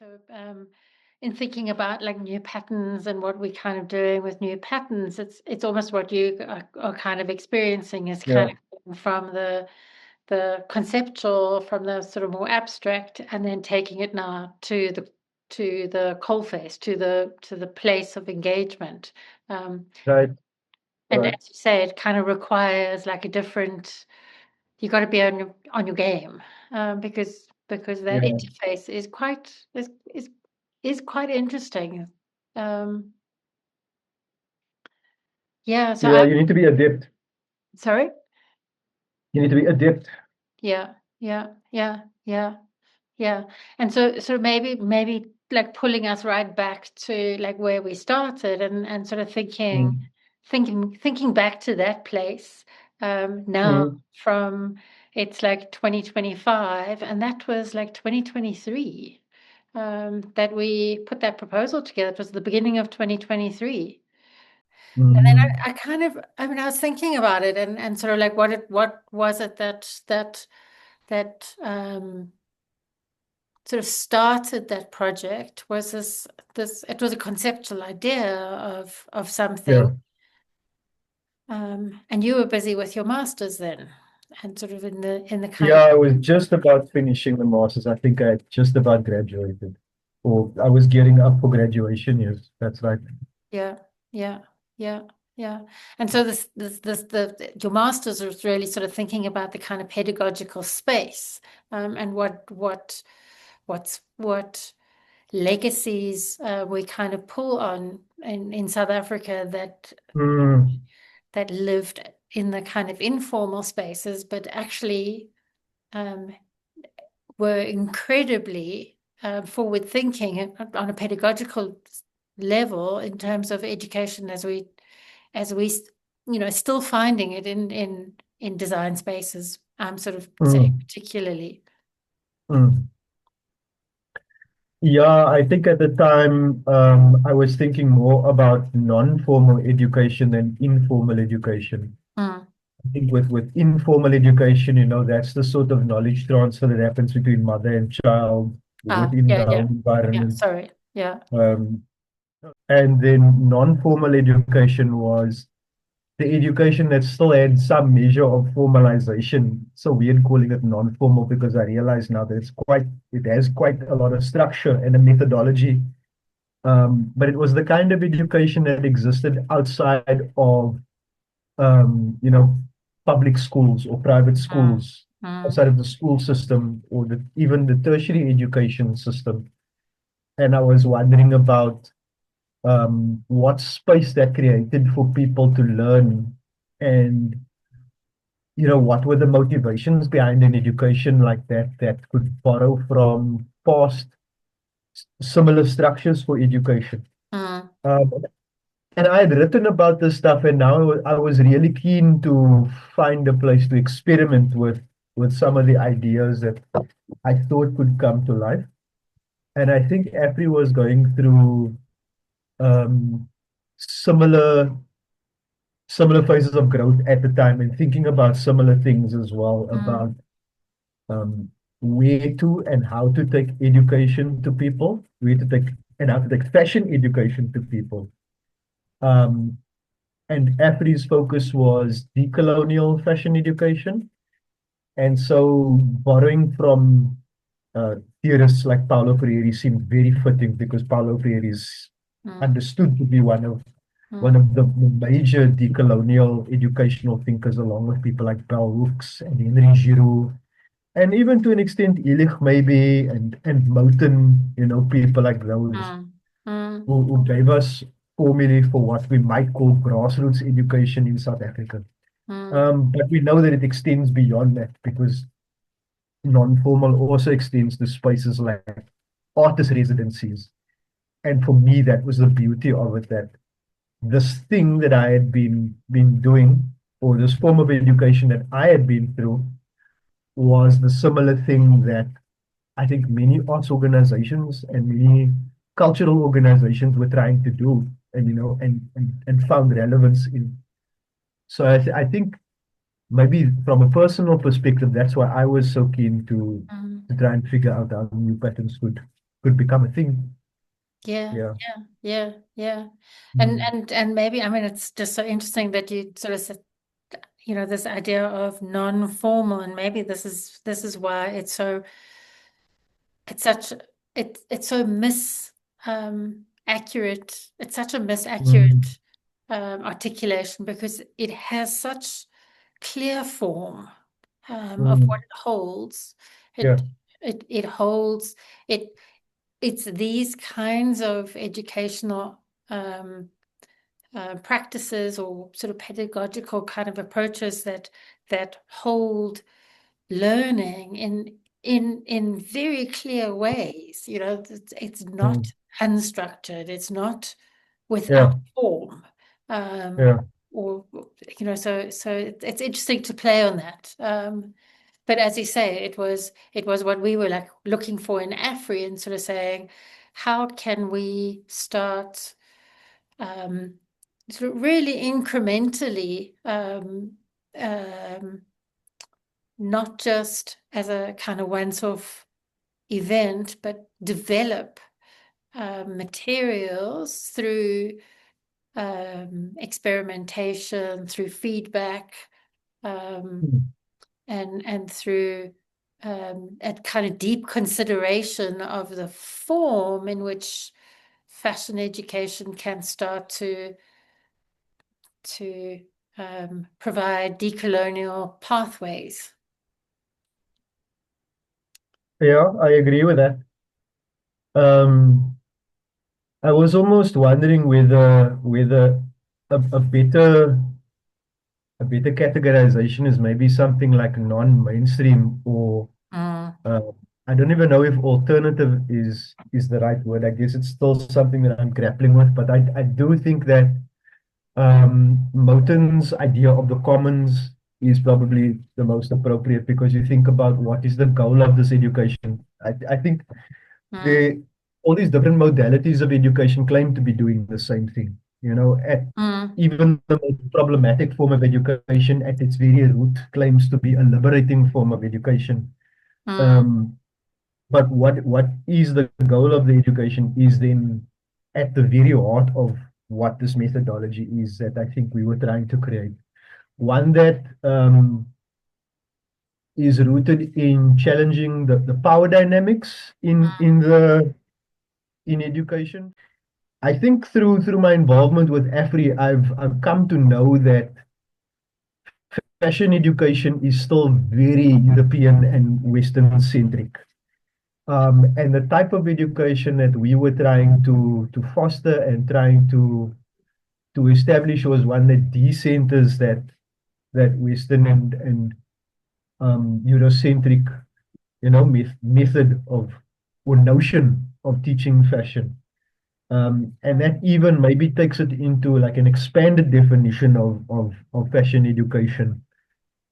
In thinking about like new patterns and what we're kind of doing with new patterns, it's almost what you are kind of experiencing is kind of from the conceptual, from the sort of more abstract, and then taking it now to the coalface, to the place of engagement. Right. And Right. as you say, it kind of requires like a different. You got to be on your game, because that Yeah. interface is quite interesting. Um, yeah. So Yeah, I'm you need to be adept. sorry. You need to be adept. Yeah. Yeah. Yeah. Yeah. Yeah. And so maybe like pulling us right back to like where we started and sort of Mm. thinking back to that place, now Mm. from it's like 2025 and that was like 2023, that we put that proposal together. It was the beginning of 2023. And then Mm. I kind of, I mean, I was thinking about it and sort of like what was it that sort of started that project was this it was a conceptual idea of Yeah. something, and you were busy with your masters then and sort of in the kind Yeah, of I was just about finishing the master's. I think I had just about graduated. Or I was gearing up for graduation, yes, that's right. yeah yeah yeah yeah. And so your masters was really sort of thinking about the kind of pedagogical space, and what legacies we kind of pull on in South Africa Mm. that lived in the kind of informal spaces, but actually um, were incredibly forward thinking on a pedagogical level in terms of education, as we still finding it in design spaces. I'm sort of saying Mm. particularly. Mm. Yeah, I think at the time I was thinking more about non-formal education than informal education. Mm. I think with informal education, that's the sort of knowledge transfer that happens between mother and child within the Yeah, home yeah. environment. Sorry. Yeah. Um, and then non-formal education was the education that still had some measure of formalization. So weird calling it non-formal because I realize now that it has quite a lot of structure and a methodology. But it was the kind of education that existed outside of you know, public schools or private Mm. schools, Mm. outside of the school system or even the tertiary education system. And I was wondering about what space that created for people to learn, and what were the motivations behind an education like that could borrow from past similar structures for education. Mm. Um, And I had written about this stuff, and now I was really keen to find a place to experiment with some of the ideas that I thought could come to life. And I think AFRI was going through um, similar similar phases of growth at the time, and thinking about similar things as well Mm. about um, where to and how to take education to people, where to take and how to take fashion education to people. Um, and AFRI's focus was decolonial fashion education. And so borrowing from theorists like Paulo Freire seemed very fitting because Paulo Freire is Mm. understood to be one Mm. of the major decolonial educational thinkers, along with people like Bell Hooks and Henry Giroux, and even to an extent Illich maybe and Moten, people like those Mm. Mm. who gave us formulae for what we might call grassroots education in South Africa. Mm. But we know that it extends beyond that because non-formal also extends to spaces like artist residencies. And for me, that was the beauty of it, that this thing that I had been doing, or this form of education that I had been through, was the similar thing that I think many arts organizations and many cultural organizations were trying to do, and and found relevance in. So I think maybe from a personal perspective, that's why I was so keen to Mm. to try and figure out how new patterns could could become a thing. Yeah, Yeah. yeah. Mm. And maybe, I mean, it's just so interesting that you sort of said, this idea of non-formal, and maybe this is why it's such it's so accurate. It's such a Mm. misaccurate articulation, because it has such clear form of what Mm. it holds. Yeah. It holds it. It's these kinds of educational practices, or sort of pedagogical kind of approaches, that hold learning in very clear ways. It's not Mm. unstructured. It's not without Yeah. form. Yeah. Or so it's interesting to play on that. But as you say, it was what we were like looking for in AFRI, and sort of saying, how can we start sort of really incrementally, not just as a kind of once-off event, but develop materials through experimentation, through feedback, Mm. and through a kind of deep consideration of the form in which fashion education can start to provide decolonial pathways. Yeah, I agree with that. Um, I was almost wondering whether a better categorization is maybe something like non-mainstream, or Mm, uh, I don't even know if alternative is the right word. I guess it's still something that I'm grappling with, but I do think that Moten's idea of the commons is probably the most appropriate, because you think about what is the goal of this education. I think mm, they all these different modalities of education claim to be doing the same thing. At mm, even the most problematic form of education at its very root claims to be a liberating form of education. mm, Um, but what is the goal of the education is then at the very heart of what this methodology is that I think we were trying to create. One that is rooted in challenging the power dynamics in education. I think through my involvement with AFRI, I've come to know that fashion education is still very European and Western centric. And the type of education that we were trying to foster and trying to establish was one that decenters that Western and Eurocentric, method of or notion of teaching fashion. And that even maybe takes it into like an expanded definition of fashion education.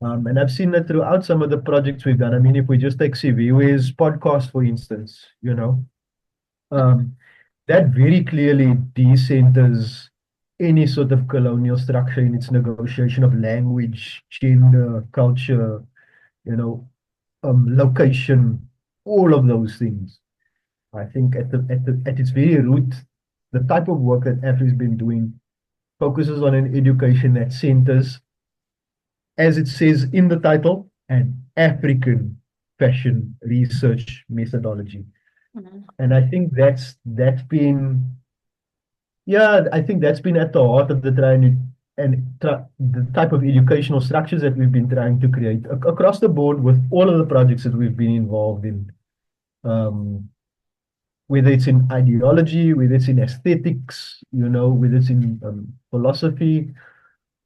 And I've seen that throughout some of the projects we've done. I mean, if we just take CVW's podcast, for instance, um, that very clearly decenters any sort of colonial structure in its negotiation of language, gender, culture, you know, location, all of those things. I think at its very root, the type of work that AFRI has been doing focuses on an education that centers, as it says in the title, an African fashion research methodology. mm, And I think that's been, yeah, I think that's been at the heart of the trying and the type of educational structures that we've been trying to create across the board with all of the projects that we've been involved in. Um, whether it's in ideology, whether it's in aesthetics, whether it's in philosophy,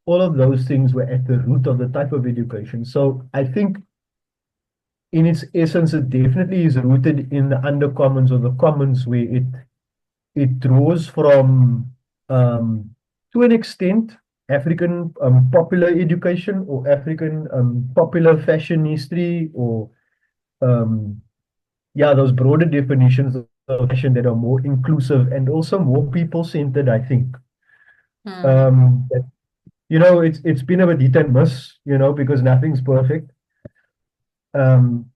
all of those things were at the root of the type of education. So I think in its essence, it definitely is rooted in the undercommons or the commons where it draws from, to an extent, African popular education or African popular fashion history or um, yeah, those broader definitions of fashion that are more inclusive and also more people-centered, I think. mm, That, it's been a bit hit and miss, because nothing's perfect. Um,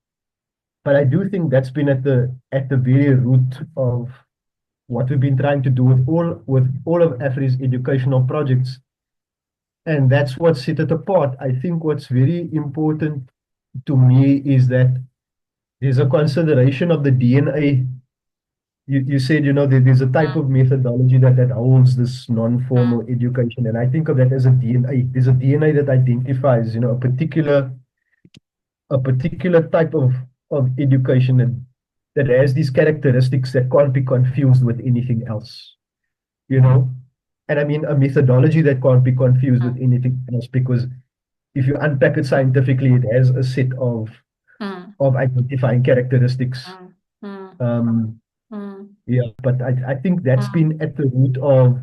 but I do think that's been at the very root of what we've been trying to do with all of AFRI's educational projects. And that's what set it apart. I think what's very important to me is that there's a consideration of the DNA. You said, there's a type Mm, of methodology that holds this non-formal mm, education. And I think of that as a DNA. There's a DNA that identifies, a particular type of education that has these characteristics that can't be confused with anything else, you know? And I mean, a methodology that can't be confused with mm, anything else, because if you unpack it scientifically, it has a set mm, of identifying characteristics. mm, mm, Um, mm, yeah, but I think that's mm, been at the root of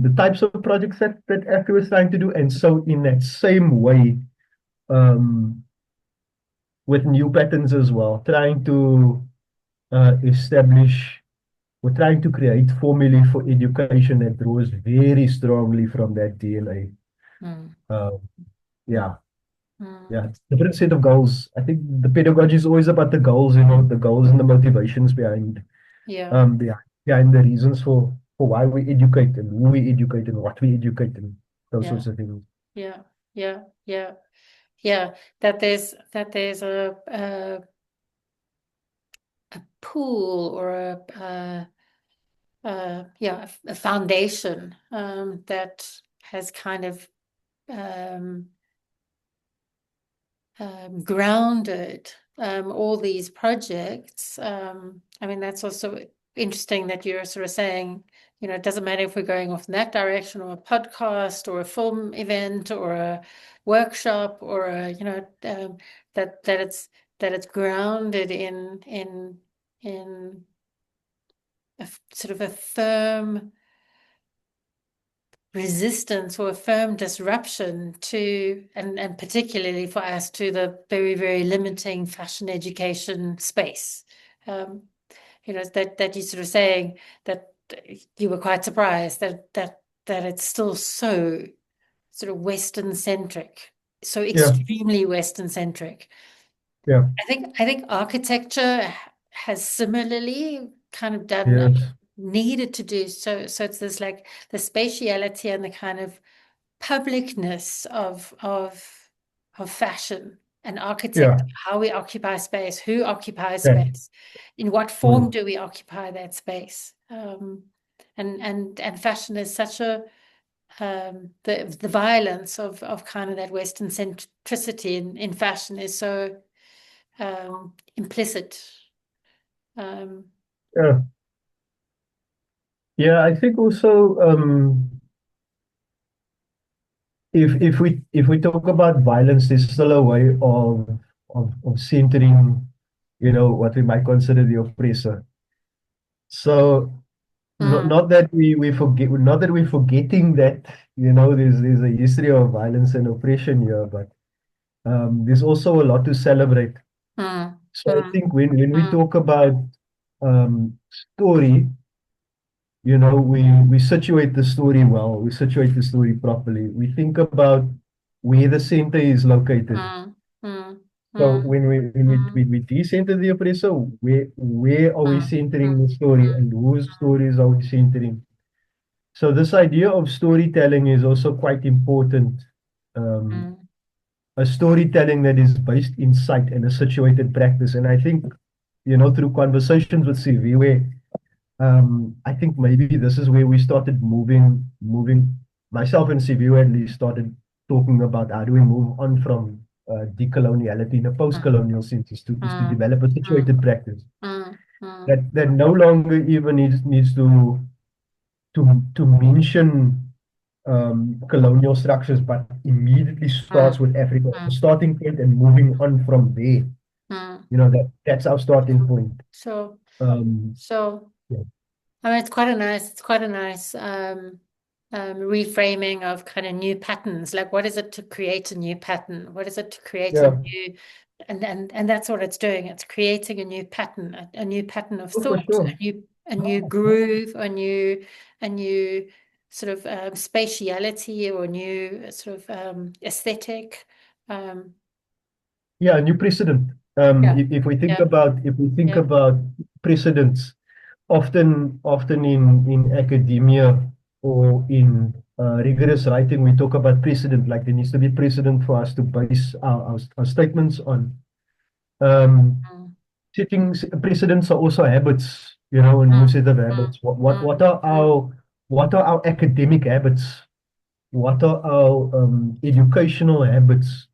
the types of projects that AFRI was trying to do. And so in that same way, um, with new patterns as well, trying to establish, we're trying to create formulae for education that draws very strongly from that mm, DNA. Yeah, mm. yeah, it's a different set of goals. I think the pedagogy is always about the goals, the goals and the motivations Yeah, behind the reasons for why we educate and who we educate and what we educate and those yeah, sorts of things. yeah, yeah, yeah, yeah. That there's a pool or a foundation that has kind of um, grounded all these projects. I mean, that's also interesting that you're sort of saying, it doesn't matter if we're going off in that direction, or a podcast or a film event or a workshop or that it's grounded in a sort of a firm resistance or a firm disruption to, and particularly for us, to the very, very limiting fashion education space. Um, that you're sort of saying that you were quite surprised that it's still so sort of Western centric, so Yeah, extremely Western centric. yeah, I think architecture has similarly kind of done yes, needed to do so. So it's this like the spatiality and the kind of publicness of fashion and yeah, architect, how we occupy space, who occupies yeah, space, in what form mm, do we occupy that space, and fashion is such a the violence of kind of that Western centricity in fashion is so implicit. Um, yeah, yeah. I think also if we talk about violence, there's still a way of centering, what we might consider the oppressor. So mm, not that we forget, not that we're forgetting that, there's a history of violence and oppression here, but there's also a lot to celebrate. mm, So I mm, think when we mm, talk about story, we situate the story well, we situate the story properly. We think about where the center is located. mm, mm, So mm, when we decenter the oppressor, where are we mm, centering the mm, story and whose stories are we centering? So this idea of storytelling is also quite important. Um, mm, a storytelling that is based in sight and a situated practice. And I think, through conversations with CV, where I think maybe this is where we started moving, myself and CV at least started talking about how do we move on from decoloniality in a post-colonial sense is to mm, develop a mm, situated practice mm, mm, that no longer even needs to mention colonial structures, but immediately starts mm, with Africa as a mm, starting point and moving on from there. mm. That's our starting point. So, Um, so yeah, I mean, it's quite a nice reframing of kind of new patterns. Like, what is it to create a new pattern? What is it to create a yeah, new, and that's what it's doing. It's creating a new pattern, a new pattern of oh, for thought, sure. a new groove, a new sort of spatiality or new sort of aesthetic. Um, Yeah, a new precedent. Yeah. If we think Yeah. about Yeah. precedents, often in academia or in rigorous writing, we talk about precedent, like there needs to be precedent for us to base our statements on. Um, Mm, Precedents are also habits, you know, a new mm, set of mm, habits. mm, What are our academic habits? What are our educational habits?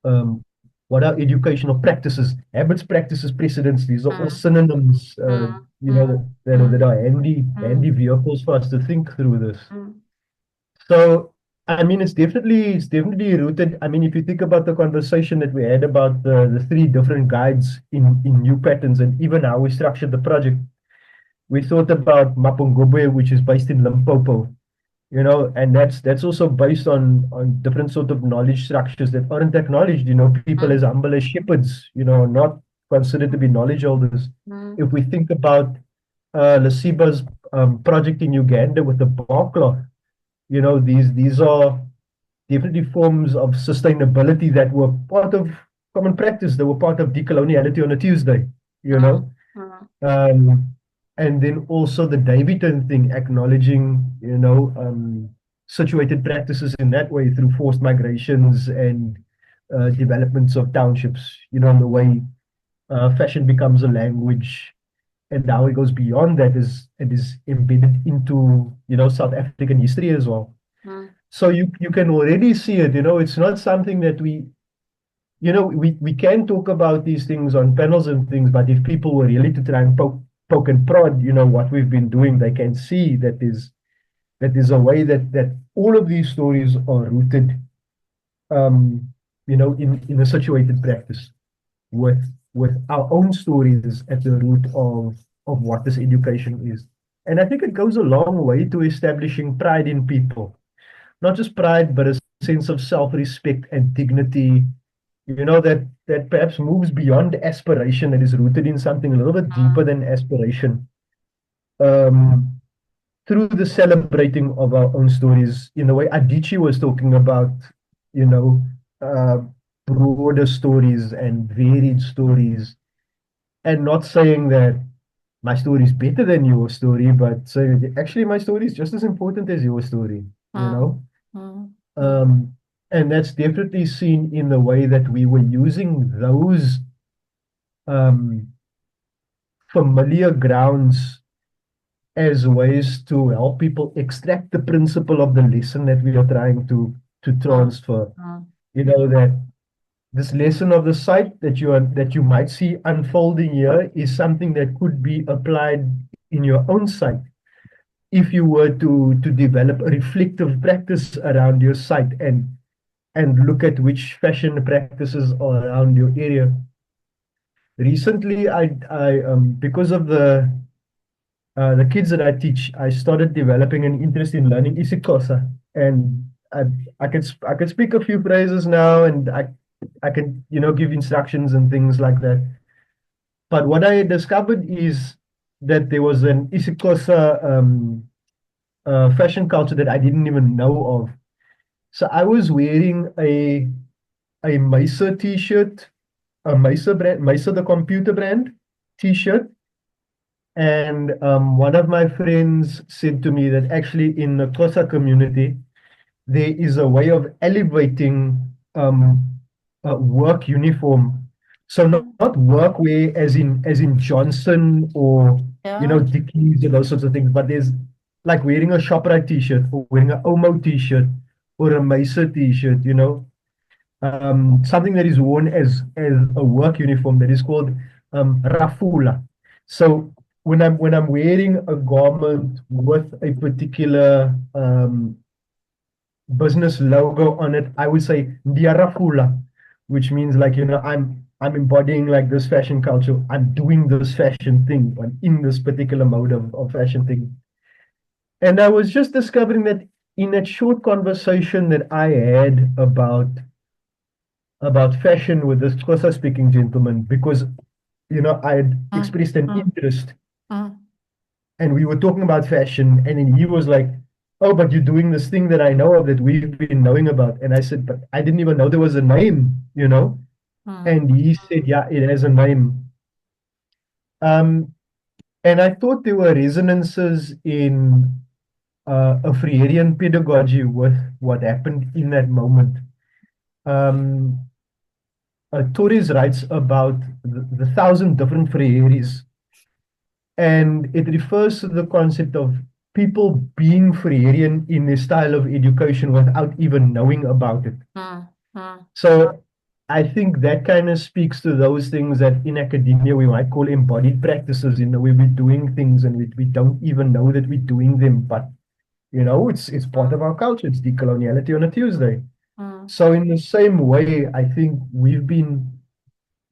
Um, what are educational practices? Habits, practices, precedents. These are all mm, synonyms, mm, you know, mm, that mm, are handy mm, vehicles for us to think through this. mm, So, I mean, it's definitely rooted. I mean, if you think about the conversation that we had about the three different guides in new patterns, and even how we structured the project, we thought about Mapungubwe, which is based in Limpopo, you know, and that's also based on different sort of knowledge structures that aren't acknowledged. You know, people mm, as humble as shepherds, you know, not considered to be knowledge holders. mm, If we think about Lasiba's project in Uganda with the barkcloth, you know, these are definitely forms of sustainability that were part of common practice. They were part of decoloniality on a Tuesday, you mm, know. mm, Um, and then also the Daveyton thing, acknowledging, you know, situated practices in that way through forced migrations and developments of townships, you know, the way fashion becomes a language and how it goes beyond that is it is embedded into, you know, South African history as well. mm, So you can already see it, you know, it's not something that you know, we can talk about these things on panels and things, but if people were really to try and poke and prod, you know, what we've been doing, they can see that there's a way that all of these stories are rooted, um, you know, in a situated practice with with our own stories at the root of what this education is. And I think it goes a long way to establishing pride in people, not just pride, but a sense of self-respect and dignity, you know, that perhaps moves beyond aspiration, that is rooted in something a little bit deeper mm, than aspiration. Um, Through the celebrating of our own stories, in the way Adichie was talking about, you know, uh, broader stories and varied stories, and not saying that my story is better than your story, but saying that actually my story is just as important as your story, you mm, know. mm, mm, Um, and that's definitely seen in the way that we were using those um, familiar grounds as ways to help people extract the principle of the lesson that we are trying to mm, transfer. mm, You know that this lesson of the site that you might see unfolding here is something that could be applied in your own site if you were to develop a reflective practice around your site and look at which fashion practices are around your area. Recently, I because of the kids that I teach, I started developing an interest in learning isiXhosa, and I can speak a few phrases now, and I can, you know, give instructions and things like that. But what I discovered is that there was an isiXhosa fashion culture that I didn't even know of. So I was wearing a Mesa t-shirt, a Mesa brand, Mesa the computer brand t-shirt. And one of my friends said to me that actually in the Xhosa community, there is a way of elevating a work uniform. So mm. not workwear as in Johnson or, you know, Yeah. Dickies and those sorts of things, but there's like wearing a ShopRite t-shirt or wearing an Omo t-shirt or a Mesa t-shirt, you know, something that is worn as a work uniform that is called rafula. So when I'm wearing a garment with a particular business logo on it, I would say dia rafula, which means like, you know, I'm embodying like this fashion culture. I'm doing this fashion thing. I'm in this particular mode of fashion thing. And I was just discovering that in that short conversation that I had about fashion with this Xhosa speaking gentleman, because, you know, I had Mm, expressed an mm, interest mm, and we were talking about fashion, and then he was like, oh, but you're doing this thing that I know of that we've been knowing about. And I said, but I didn't even know there was a name, you know. And he said, yeah, it has a name. Um, and I thought there were resonances in a Freirean pedagogy with what happened in that moment. Um, Torres writes about the thousand different Freiries, and it refers to the concept of people being Freirean in their style of education without even knowing about it. So I think that kind of speaks to those things that in academia we might call embodied practices, in the way we're doing things and we don't even know that we're doing them, but it's part of our culture. It's decoloniality on a Tuesday. So in the same way, I think we've been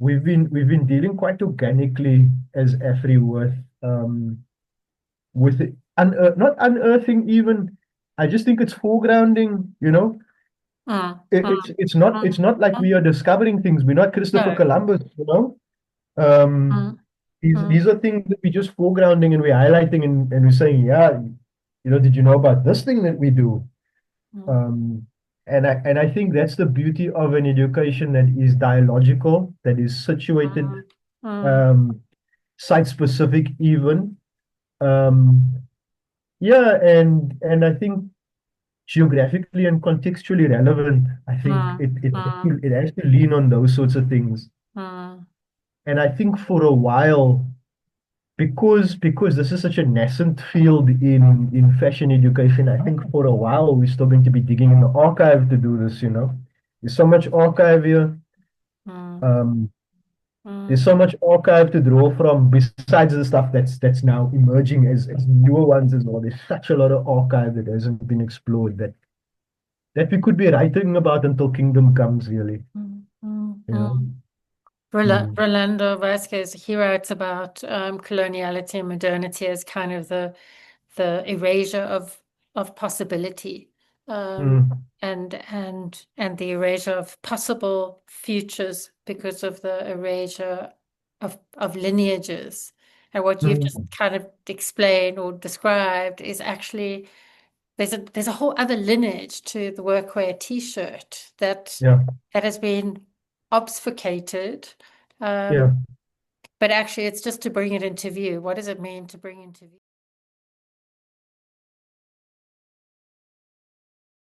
dealing quite organically as AFRI with it, not unearthing even. I just think it's foregrounding. It's not like we are discovering things. We're not Christopher No. Columbus. These are things that we're just foregrounding and we're highlighting and we're saying, yeah, did you know about this thing that we do? And I think that's the beauty of an education that is dialogical, that is situated, site specific even. Yeah, and I think geographically and contextually relevant. I think it has to lean on those sorts of things. And I think for a while, because this is such a nascent field in fashion education, I think for a while we're still going to be digging in the archive to do this. There's so much archive here. Um, there's so much archive to draw from besides the stuff that's now emerging as newer ones as well. There's such a lot of archive that hasn't been explored that we could be writing about until kingdom comes, really. You know? Rolando Vasquez, he writes about coloniality and modernity as kind of the erasure of possibility, and the erasure of possible futures because of the erasure of lineages. And what you've just kind of explained or described is actually there's a whole other lineage to the workwear T-shirt that Yeah, has been obfuscated. yeah. But actually, it's just to bring it into view. What does it mean to bring into view?